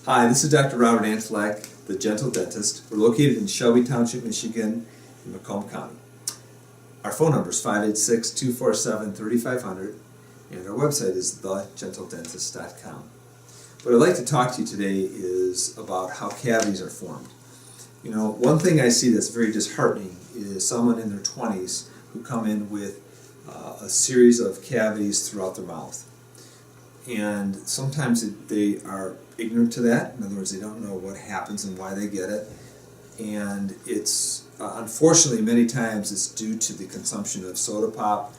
Hi, this is Dr. Robert Antolak, the Gentle Dentist. We're located in Shelby Township, Michigan, in Macomb County. Our phone number is 586-247-3500, and our website is thegentledentist.com. What I'd like to talk to you today is about how cavities are formed. You know, one thing I see that's very disheartening is someone in their 20s who come in with a series of cavities throughout their mouth. And sometimes they are ignorant to that. In other words, they don't know what happens and why they get it. And it's, unfortunately, many times it's due to the consumption of soda pop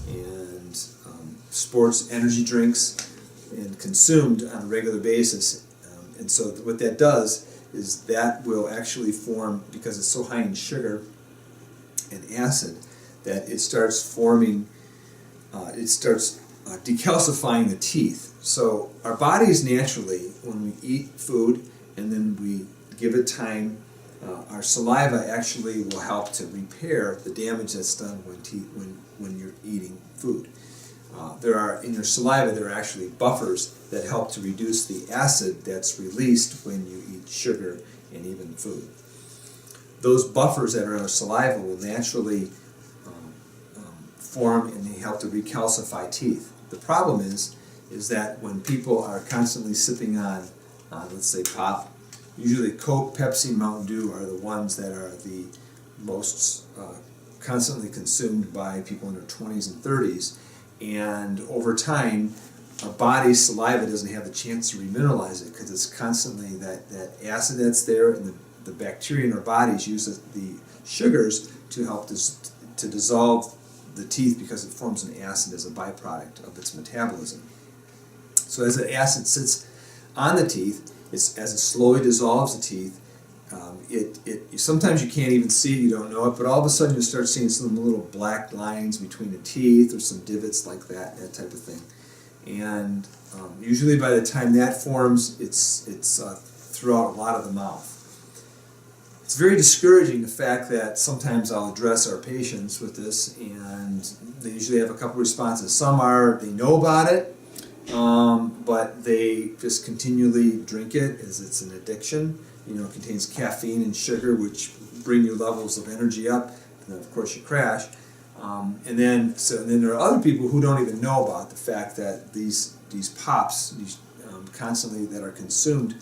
and sports energy drinks and consumed on a regular basis. And so what that does is that will actually form, because it's so high in sugar and acid, that it starts forming, de-calcifying the teeth. So our bodies naturally, when we eat food and then we give it time, our saliva actually will help to repair the damage that's done when you're eating food. In your saliva there are actually buffers that help to reduce the acid that's released when you eat sugar and even food. Those buffers that are in our saliva will naturally form, and they help to re-calcify teeth. The problem is that when people are constantly sipping on, let's say, pop, usually Coke, Pepsi, and Mountain Dew are the ones that are the most constantly consumed by people in their 20s and 30s. And over time, our body's saliva doesn't have the chance to remineralize it because it's constantly that acid that's there, and the bacteria in our bodies use the sugars to help to dissolve the teeth because it forms an acid as a byproduct of its metabolism. So as the acid sits on the teeth, as it slowly dissolves the teeth, sometimes you can't even see it, you don't know it, but all of a sudden you start seeing some little black lines between the teeth or some divots like that type of thing. And usually by the time that forms, it's throughout a lot of the mouth. It's very discouraging, the fact that sometimes I'll address our patients with this, and they usually have a couple responses. Some are, they know about it, but they just continually drink it as it's an addiction. You know, it contains caffeine and sugar, which bring your levels of energy up, and then of course you crash. And then there are other people who don't even know about the fact that these pops, constantly that are consumed,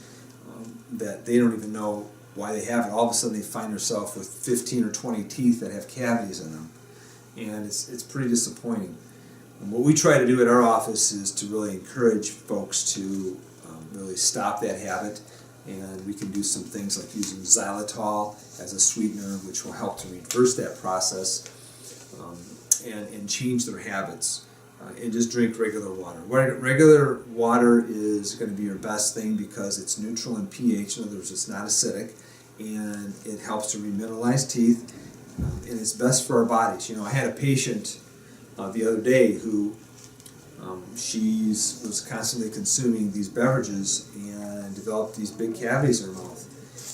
that they don't even know why they have it. All of a sudden they find themselves with 15 or 20 teeth that have cavities in them, and it's pretty disappointing. And what we try to do at our office is to really encourage folks to really stop that habit, and we can do some things like using xylitol as a sweetener, which will help to reverse that process and change their habits. And just drink regular water. Regular water is going to be your best thing because it's neutral in pH. In other words, it's not acidic, and it helps to remineralize teeth, and it's best for our bodies. You know, I had a patient the other day who she was constantly consuming these beverages and developed these big cavities in her mouth.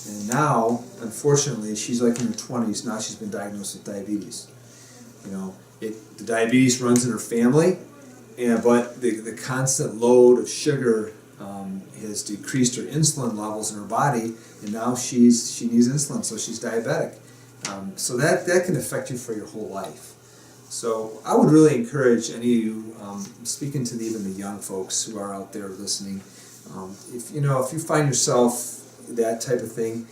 And now, unfortunately, she's like in her 20s. Now she's been diagnosed with diabetes. You know, the diabetes runs in her family, but the constant load of sugar has decreased her insulin levels in her body, and now she needs insulin, so she's diabetic. So that can affect you for your whole life. So I would really encourage any of you, speaking to even the young folks who are out there listening, if you find yourself that type of thing,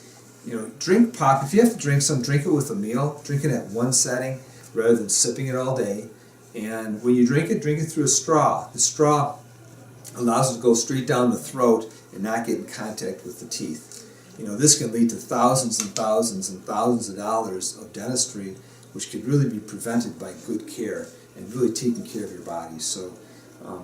drink pop. If you have to drink some, drink it with a meal. Drink it at one setting rather than sipping it all day. And when you drink it through a straw. The straw allows it to go straight down the throat and not get in contact with the teeth. This can lead to thousands and thousands and thousands of dollars of dentistry, which could really be prevented by good care and really taking care of your body. So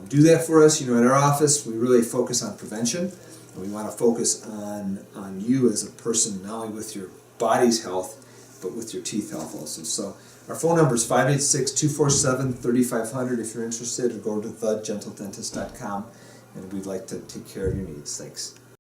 do that for us. At our office, we really focus on prevention, and we want to focus on you as a person, not only with your body's health, but with your teeth health also. So our phone number is 586-247-3500 if you're interested, or go to thegentledentist.com, and we'd like to take care of your needs. Thanks.